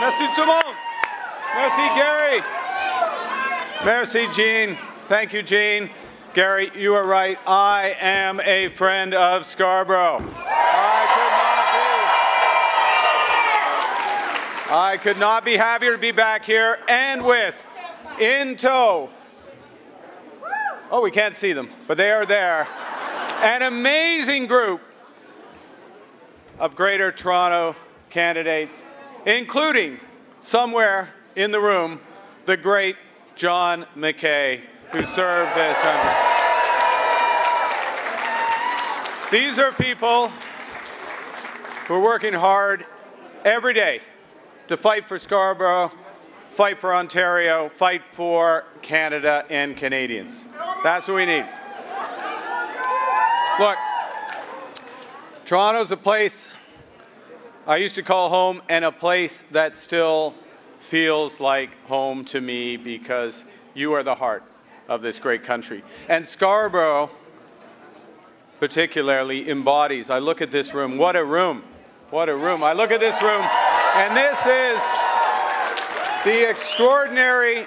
Merci tout le monde. Merci, Gary. Merci, Jean. Thank you, Jean. Gary, you are right. I am a friend of Scarborough. I could not be happier to be back here and with, in tow, oh, we can't see them, but they are there, an amazing group of Greater Toronto candidates, including, somewhere in the room, the great John McKay, who served this country. These are people who are working hard every day to fight for Scarborough, fight for Ontario, fight for Canada and Canadians. That's what we need. Look, Toronto's a place I used to call home, and a place that still feels like home to me because you are the heart of this great country. And Scarborough particularly embodies, I look at this room, what a room, what a room. I look at this room, and this is the extraordinary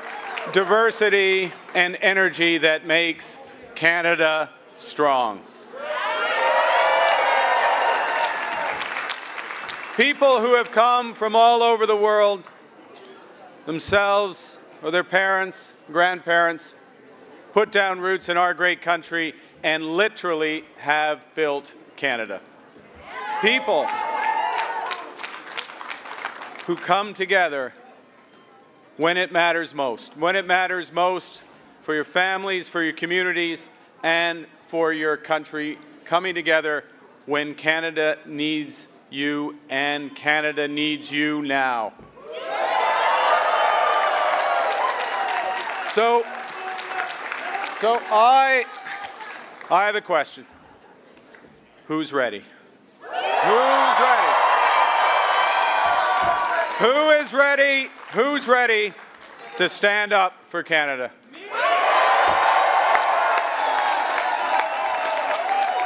diversity and energy that makes Canada strong. People who have come from all over the world, themselves or their parents, grandparents, put down roots in our great country and literally have built Canada. People who come together when it matters most for your families, for your communities, and for your country, coming together when Canada needs you, and Canada needs you now. So I have a question. Who's ready? Who's ready? Who is ready? Who's ready to stand up for Canada?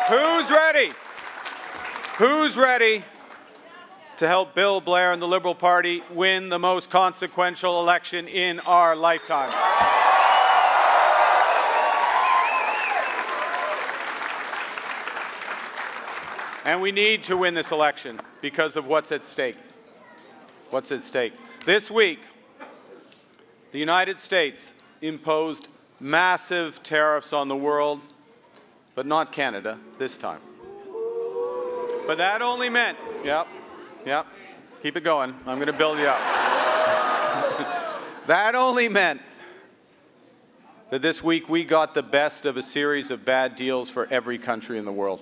Who's ready? Who's ready to help Bill Blair and the Liberal Party win the most consequential election in our lifetimes? And we need to win this election because of what's at stake. What's at stake? This week, the United States imposed massive tariffs on the world, but not Canada this time. But that only meant, yep, keep it going. I'm going to build you up. That only meant that this week we got the best of a series of bad deals for every country in the world.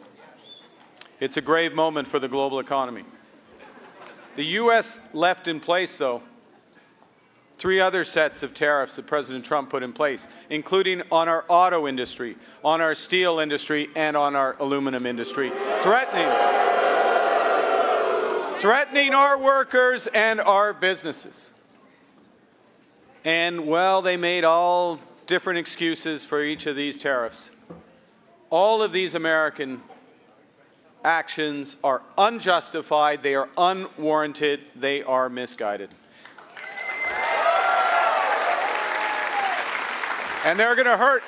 It's a grave moment for the global economy. The U.S. left in place, though, 3 other sets of tariffs that President Trump put in place, including on our auto industry, on our steel industry, and on our aluminum industry, threatening our workers and our businesses. And, well, they made all different excuses for each of these tariffs. All of these American actions are unjustified, they are unwarranted, they are misguided. And they're going to hurt.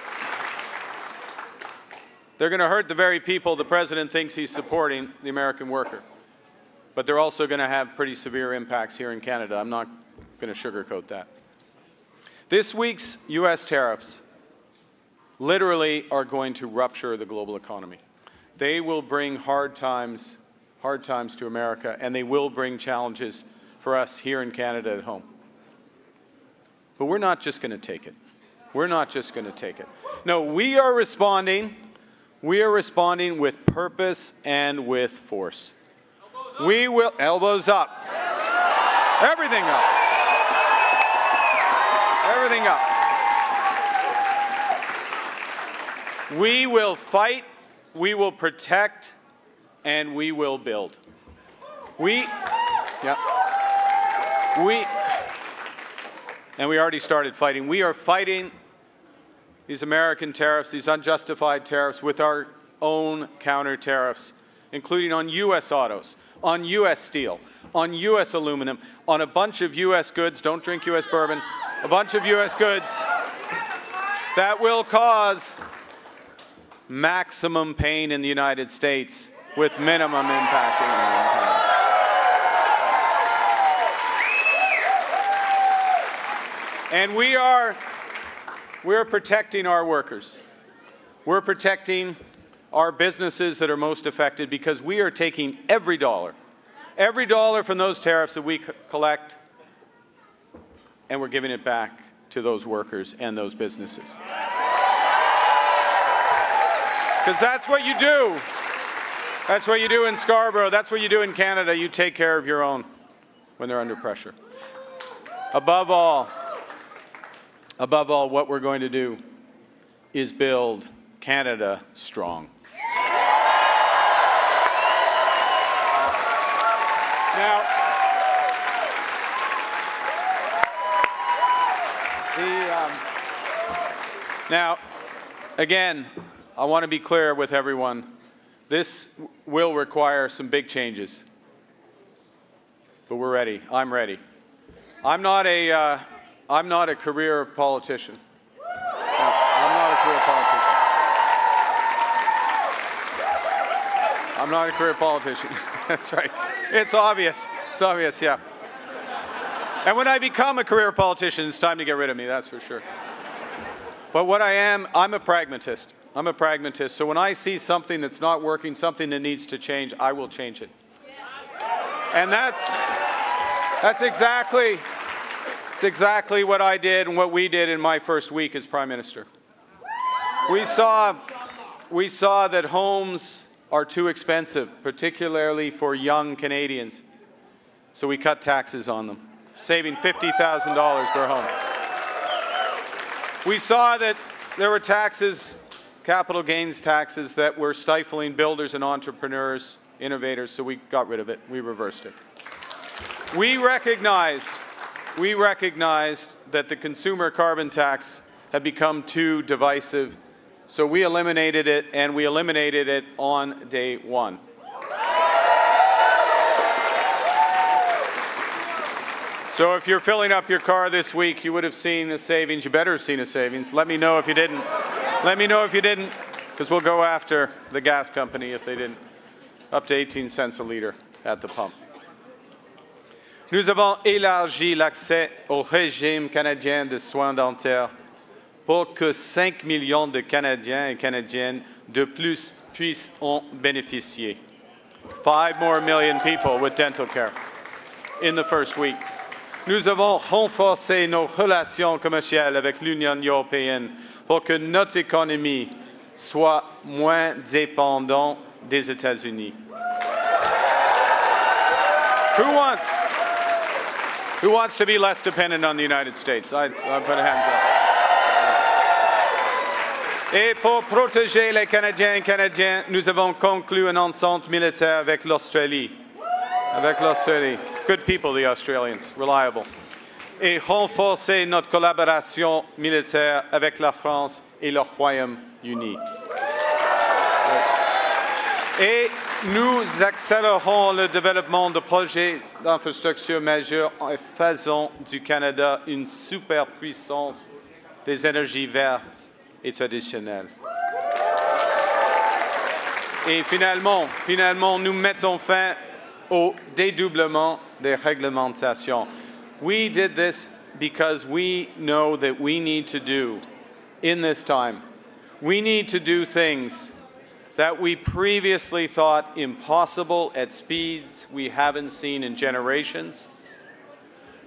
They're going to hurt the very people the President thinks he's supporting, the American worker. But they're also going to have pretty severe impacts here in Canada. I'm not going to sugarcoat that. This week's U.S. tariffs literally are going to rupture the global economy. They will bring hard times to America, and they will bring challenges for us here in Canada at home. But we're not just going to take it. We're not just going to take it. No, we are responding. We are responding with purpose and with force. We will, elbows up. Everything up. Everything up. We will fight, we will protect, and we will build. And we already started fighting. We are fighting these American tariffs, these unjustified tariffs, with our own counter tariffs, including on U.S. autos, on U.S. steel, on U.S. aluminum, on a bunch of U.S. goods, don't drink U.S. bourbon, a bunch of U.S. goods that will cause maximum pain in the United States with minimum impact in Canada. And we are protecting our workers. We're protecting our businesses that are most affected because we are taking every dollar from those tariffs that we collect, and we're giving it back to those workers and those businesses. Because that's what you do. That's what you do in Scarborough. That's what you do in Canada. You take care of your own when they're under pressure. Above all, what we're going to do is build Canada strong. Now, again, I want to be clear with everyone. This will require some big changes, but we're ready. I'm ready. I'm not a career politician. No, I'm not a career politician. I'm not a career politician. That's right. It's obvious. It's obvious, yeah. And when I become a career politician, it's time to get rid of me, that's for sure. But what I am, I'm a pragmatist. I'm a pragmatist. So when I see something that's not working, something that needs to change, I will change it. And that's exactly what I did and what we did in my first week as Prime Minister. We saw that homes are too expensive, particularly for young Canadians. So we cut taxes on them, saving $50,000 per home. We saw that there were taxes, capital gains taxes, that were stifling builders and entrepreneurs, innovators, so we got rid of it. We reversed it. We recognized that the consumer carbon tax had become too divisive, so we eliminated it, and we eliminated it on day one. So if you're filling up your car this week, you would have seen a savings. You better have seen a savings. Let me know if you didn't. Let me know if you didn't, because we'll go after the gas company if they didn't. Up to 18 cents a litre at the pump. Nous avons élargi l'accès au régime canadien de soins dentaires pour que 5 millions de Canadiens et Canadiennes de plus puissent en bénéficier. 5 more million people with dental care in the first week. Nous avons renforcé nos relations commerciales avec l'Union européenne pour que notre économie soit moins dépendante des États-Unis. Who wants to be less dependent on the United States? I put hands up. Et pour protéger les Canadiens et Canadiennes, nous avons conclu une entente militaire avec l'Australie. Good people, the Australians, reliable. Et renforcer notre collaboration militaire avec la France et le Royaume-Uni. Et nous accélérons le développement de projets d'infrastructures majeurs en faisant du Canada une superpuissance des énergies vertes et traditionnelles. Et finalement, nous mettons fin au dédoublement des réglementations. We did this because we know that we need to do, in this time, we need to do things that we previously thought impossible at speeds we haven't seen in generations.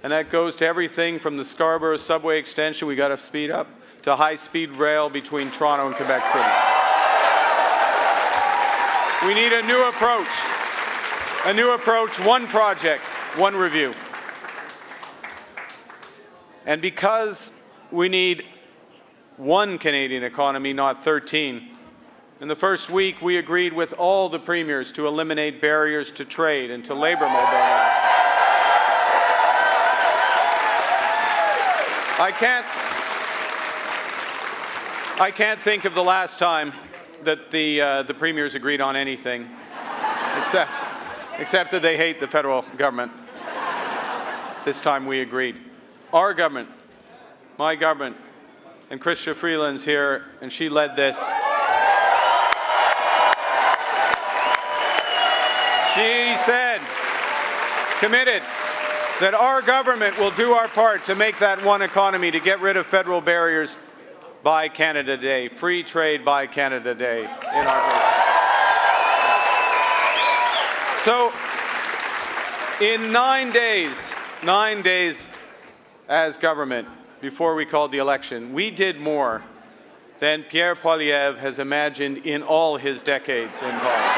And that goes to everything from the Scarborough subway extension we got to speed up, to high-speed rail between Toronto and Quebec City. We need a new approach. A new approach, one project, one review. And because we need one Canadian economy, not 13, in the first week we agreed with all the premiers to eliminate barriers to trade and to labor mobility. I can't think of the last time that the premiers agreed on anything, except that they hate the federal government. This time we agreed. Our government, my government, and Chrystia Freeland's here, and she led this. She said, committed, that our government will do our part to make that one economy, to get rid of federal barriers by Canada Day, free trade by Canada Day in our government. So, in 9 days as government, before we called the election, we did more than Pierre Poilievre has imagined in all his decades in politics.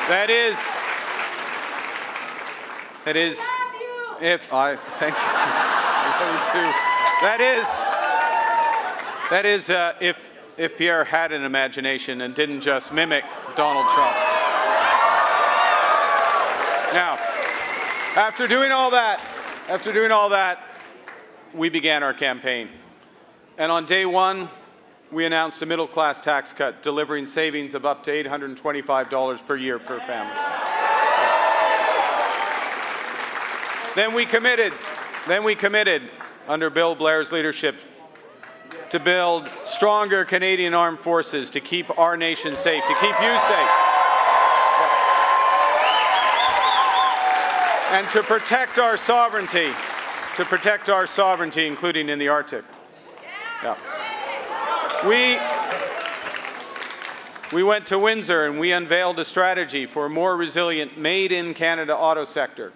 That is, if I, thank you, that is, if Pierre had an imagination and didn't just mimic Donald Trump. Now, after doing all that, we began our campaign. And on day one, we announced a middle-class tax cut, delivering savings of up to $825 per year per family. Then we committed, under Bill Blair's leadership, to build stronger Canadian armed forces to keep our nation safe, to keep you safe, and to protect our sovereignty, including in the Arctic. Yeah. We went to Windsor and we unveiled a strategy for a more resilient made-in-Canada auto sector,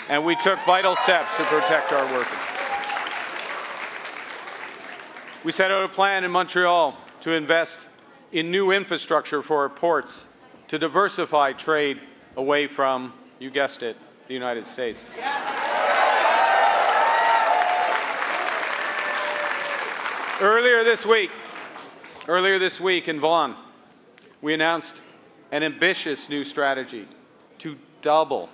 and we took vital steps to protect our workers. We set out a plan in Montreal to invest in new infrastructure for our ports, to diversify trade away from, you guessed it, the United States. Earlier this week in Vaughan, we announced an ambitious new strategy to double,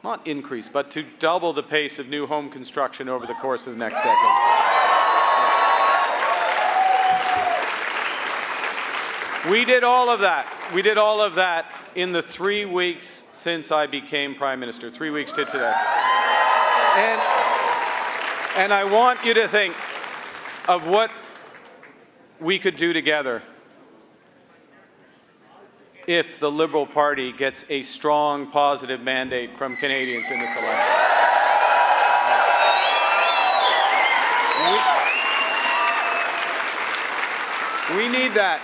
not increase, but to double the pace of new home construction over the course of the next decade. We did all of that in the 3 weeks since I became Prime Minister, 3 weeks to today. And I want you to think of what we could do together if the Liberal Party gets a strong, positive mandate from Canadians in this election. We need that.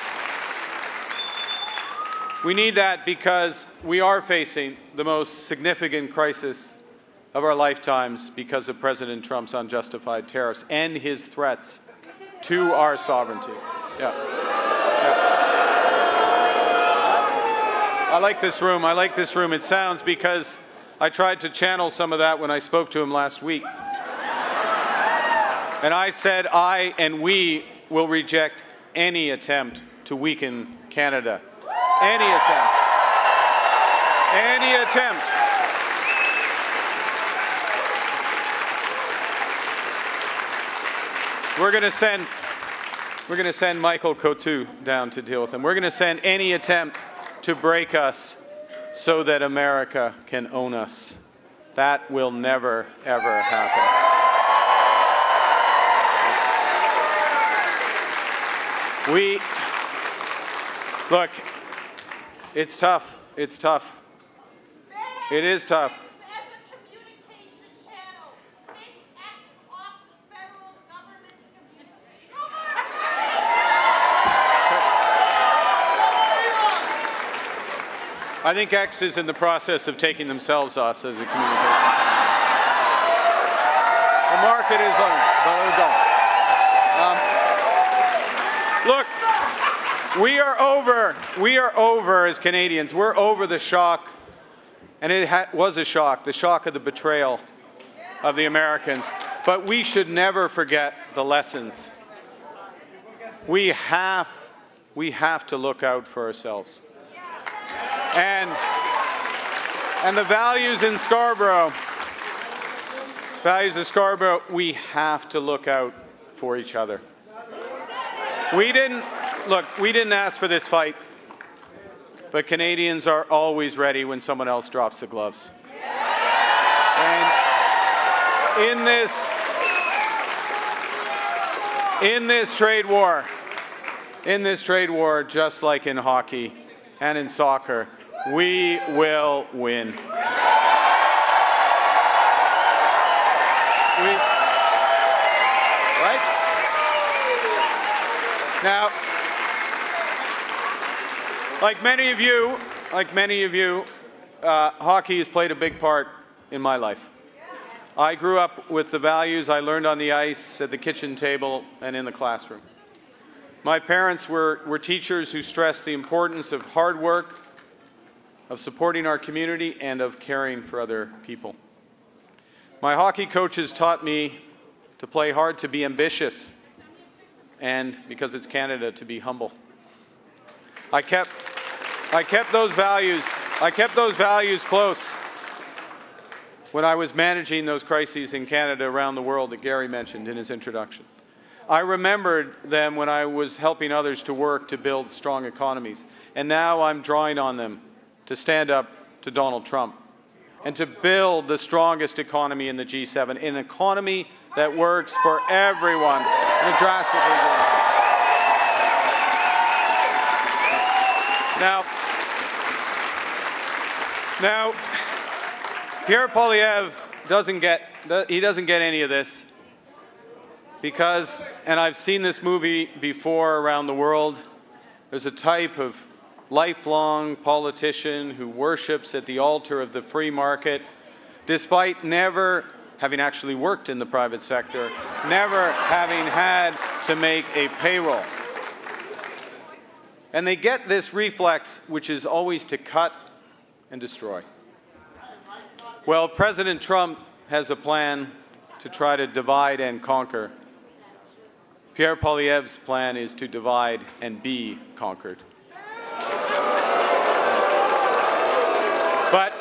We need that because we are facing the most significant crisis of our lifetimes because of President Trump's unjustified tariffs and his threats to our sovereignty. Yeah. I like this room. It sounds, because I tried to channel some of that when I spoke to him last week. And I said I and we will reject any attempt to weaken Canada. Any attempt. Any attempt. We're going to send Michael Coutu down to deal with them. We're going to send any attempt to break us so that America can own us. That will never, ever happen. Look, it's tough. It's tough. It is tough. I think X is in the process of taking themselves off as a communication company. The market is on. Look, we are over as Canadians. We're over the shock, and it was a shock, the shock of the betrayal of the Americans. But we should never forget the lessons. We have to look out for ourselves. And the values in Scarborough, we have to look out for each other. We didn't ask for this fight. but Canadians are always ready when someone else drops the gloves. And in this trade war, just like in hockey and in soccer, we will win. Right? Now, like many of you, hockey has played a big part in my life. I grew up with the values I learned on the ice, at the kitchen table, and in the classroom. My parents were teachers who stressed the importance of hard work, of supporting our community, and of caring for other people. My hockey coaches taught me to play hard, to be ambitious, and, because it's Canada, to be humble. I kept those values close when I was managing those crises in Canada around the world that Gary mentioned in his introduction. I remembered them when I was helping others to work to build strong economies. And now I'm drawing on them to stand up to Donald Trump and to build the strongest economy in the G7, an economy that works for everyone in a drastically Now, Pierre Poilievre doesn't get any of this because, and I've seen this movie before around the world, there's a type of lifelong politician who worships at the altar of the free market, despite never having actually worked in the private sector, never having had to make a payroll. And they get this reflex, which is always to cut and destroy. Well, President Trump has a plan to try to divide and conquer. Pierre Poilievre's plan is to divide and be conquered. But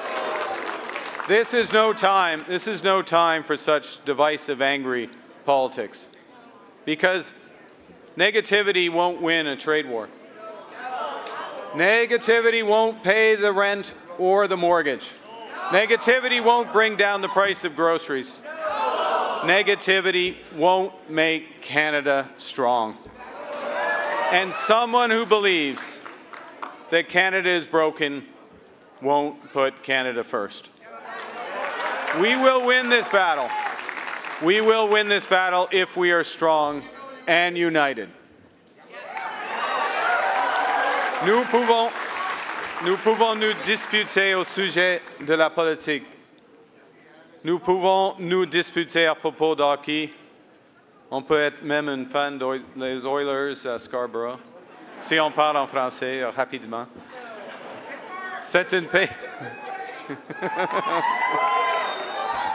this is no time for such divisive, angry politics, because negativity won't win a trade war. Negativity won't pay the rent or the mortgage. Negativity won't bring down the price of groceries. Negativity won't make Canada strong. And someone who believes that Canada is broken won't put Canada first. We will win this battle. We will win this battle if we are strong and united. Nous pouvons nous disputer au sujet de la politique. Nous pouvons nous disputer à propos de hockey. On peut être même un fan des Oilers à Scarborough. Si on parle en français rapidement. C'est un pays.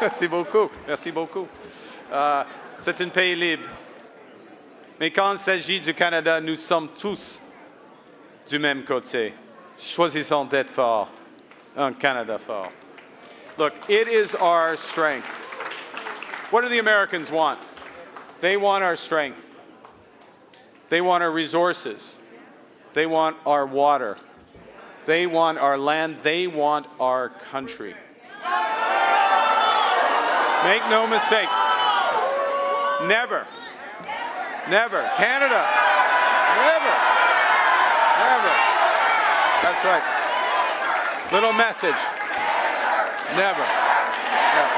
Merci beaucoup. Merci beaucoup. C'est un pays libre. Mais quand il s'agit du Canada, nous sommes tous du même côté. Choisissons d'être forts. Un Canada fort. Look, it is our strength. What do the Americans want? They want our strength. They want our resources. They want our water. They want our land. They want our country. Make no mistake. Never. Never. Canada. Never. Never. That's right. Little message. Never. Never.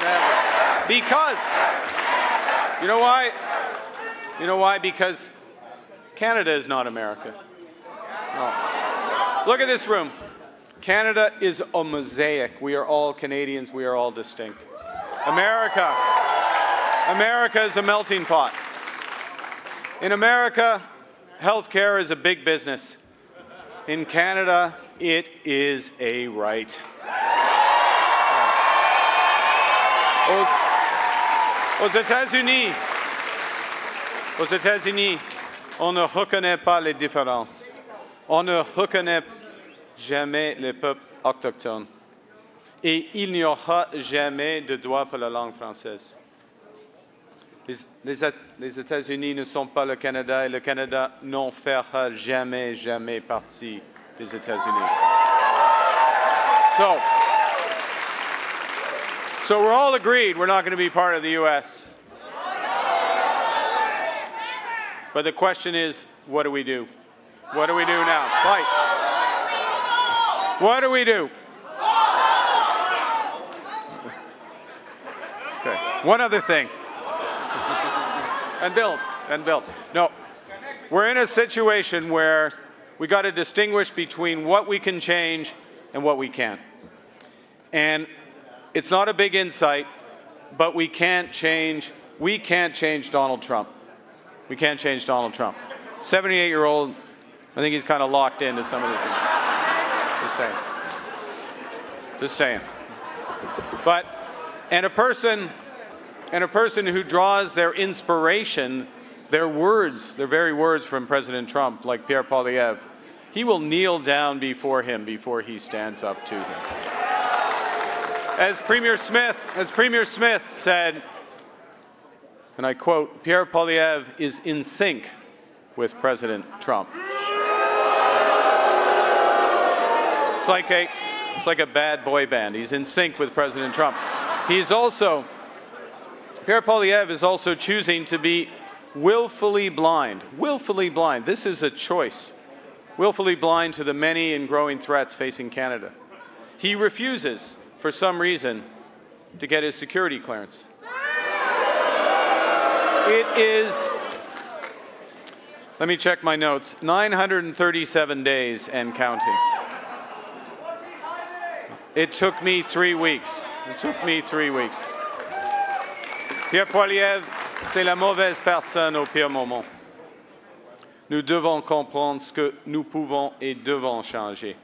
Never. Because, you know why? You know why? Because Canada is not America. No. Look at this room. Canada is a mosaic. We are all Canadians. We are all distinct. America is a melting pot. In America, healthcare is a big business. In Canada, it is a right. Aux États-Unis, on ne reconnaît pas les différences. On ne reconnaît jamais les peuples autochtones. Et il n'y aura jamais de droit pour la langue française. Les États-Unis ne sont pas le Canada et le Canada n'en fera jamais, jamais partie des États-Unis. So we're all agreed we're not going to be part of the U.S. But the question is, what do we do? What do we do now? Fight. What do we do? Okay. One other thing. And build. No, we're in a situation where we got to distinguish between what we can change and what we can't. And it's not a big insight, but we can't change Donald Trump. We can't change Donald Trump. 78-year-old, I think he's kind of locked into some of this. Just saying. But, and a person who draws their inspiration, their very words from President Trump, like Pierre Poilievre, he will kneel down before him before he stands up to him. As Premier Smith said, and I quote, Pierre Poilievre is in sync with President Trump. It's like a bad boy band. He's in sync with President Trump. Pierre Poilievre is also choosing to be willfully blind. Willfully blind. This is a choice. Willfully blind to the many and growing threats facing Canada. He refuses, for some reason, to get his security clearance. It is, let me check my notes, 937 days and counting. It took me 3 weeks. Pierre Poilievre, c'est la mauvaise personne au pire moment. Nous devons comprendre ce que nous pouvons et devons changer.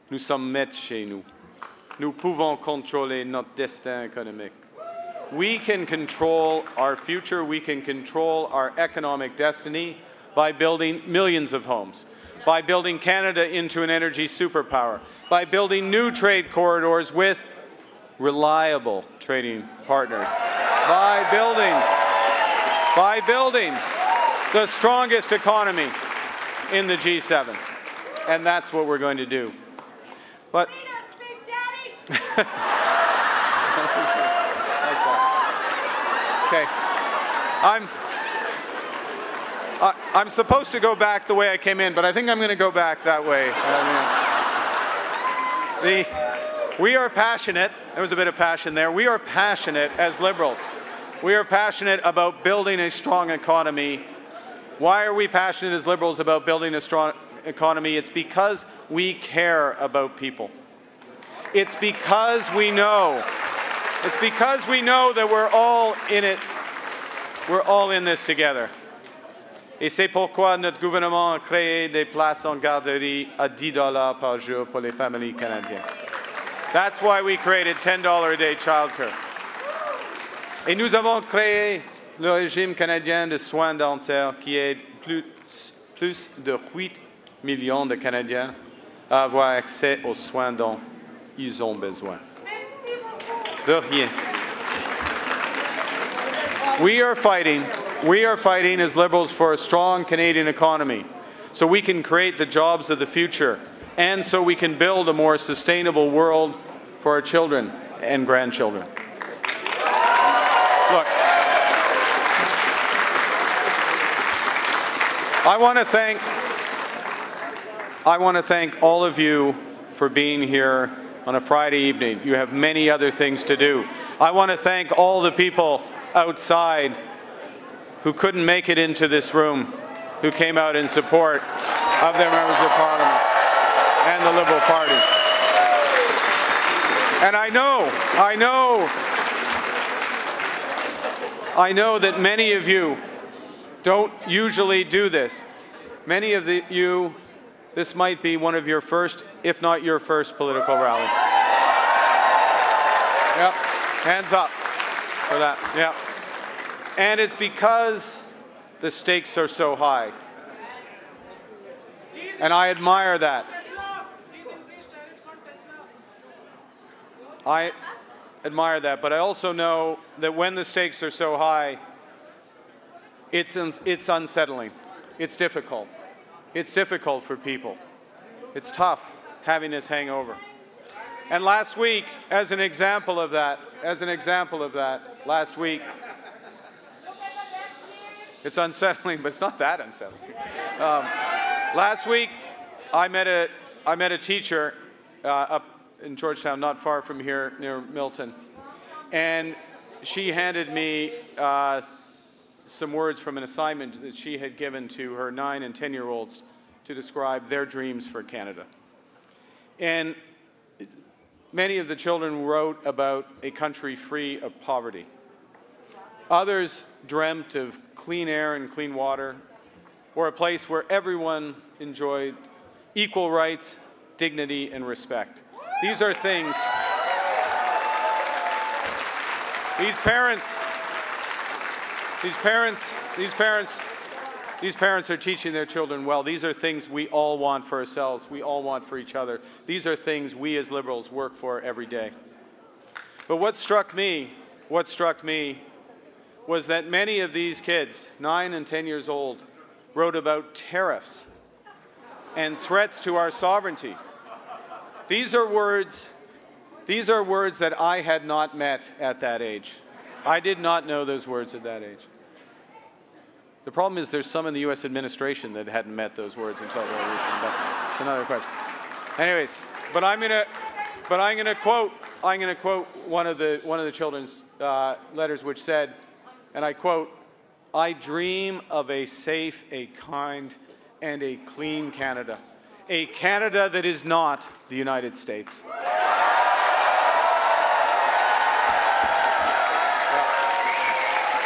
Nous sommes maîtres chez nous. Nous pouvons contrôler notre destin économique. We can control our future, we can control our economic destiny by building millions of homes, by building Canada into an energy superpower, by building new trade corridors with reliable trading partners, by building the strongest economy in the G7. And that's what we're going to do. But okay. I'm supposed to go back the way I came in, but I think I'm going to go back that way. We are passionate. There was a bit of passion there. We are passionate as Liberals. We are passionate about building a strong economy. Why are we passionate as Liberals about building a strong economy? It's because we care about people. It's because we know. It's because we know that we're all in it. We're all in this together. Et c'est pourquoi notre gouvernement a créé des places en garderie à $10 par jour pour les familles canadiennes. That's why we created $10 a day childcare. Et nous avons créé le régime canadien de soins dentaires qui aide plus de 8 millions de Canadiens à avoir accès aux soins dont ils ont besoin. De rien. We are fighting as Liberals for a strong Canadian economy so we can create the jobs of the future and so we can build a more sustainable world for our children and grandchildren. Look, I want to thank all of you for being here on a Friday evening. You have many other things to do. I want to thank all the people outside who couldn't make it into this room, who came out in support of their members of Parliament and the Liberal Party. And I know that many of you don't usually do this. Many of you, this might be one of your first, if not your first, political rally. Yep, hands up for that, yep. And it's because the stakes are so high. And I admire that. admire that, but I also know that when the stakes are so high, it's unsettling. It's difficult. It's difficult for people. It's tough having this hangover. And last week, as an example of that, last week, it's unsettling, but it's not that unsettling. Last week, I met a teacher up in Georgetown, not far from here, near Milton, and she handed me some words from an assignment that she had given to her 9- and 10-year-olds to describe their dreams for Canada. And many of the children wrote about a country free of poverty. Others dreamt of clean air and clean water, or a place where everyone enjoyed equal rights, dignity, and respect. These are things these parents are teaching their children well. These are things we all want for ourselves. We all want for each other. These are things we as Liberals work for every day. But what struck me was that many of these kids, 9 and 10 years old, wrote about tariffs and threats to our sovereignty. These are words that I had not met at that age. I did not know those words at that age. The problem is there's some in the U.S. administration that hadn't met those words until very recently, but it's another question. Anyways, but I'm gonna quote one of the children's letters, which said, and I quote, "I dream of a safe, a kind, and a clean Canada. A Canada that is not the United States."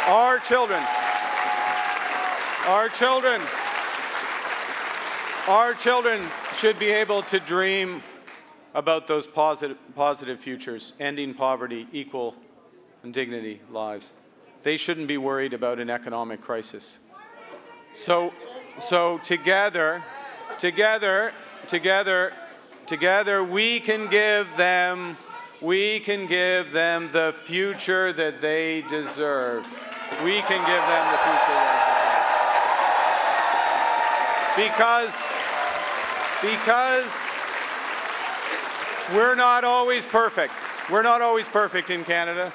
Our children should be able to dream about those positive futures, ending poverty, equal and dignity lives. They shouldn't be worried about an economic crisis. So together, we can give them the future that they deserve. We can give them the future they deserve. Because we're not always perfect. We're not always perfect in Canada,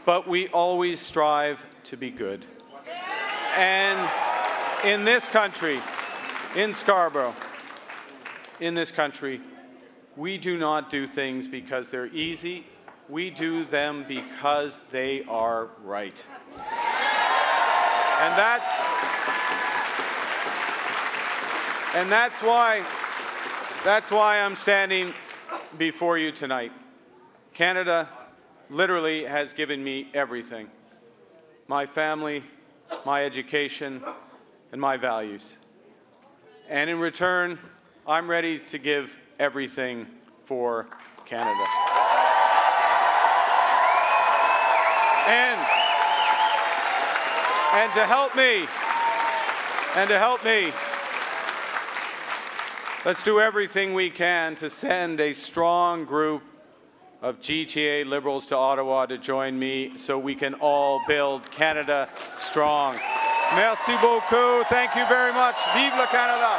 but we always strive to be good. And in this country, in Scarborough, in this country, we do not do things because they're easy. We do them because they are right. And that's why I'm standing before you tonight. Canada literally has given me everything: my family, my education, and my values. And in return, I'm ready to give everything for Canada. And to help me, let's do everything we can to send a strong group of GTA Liberals to Ottawa to join me so we can all build Canada strong. Merci beaucoup. Thank you very much. Vive le Canada.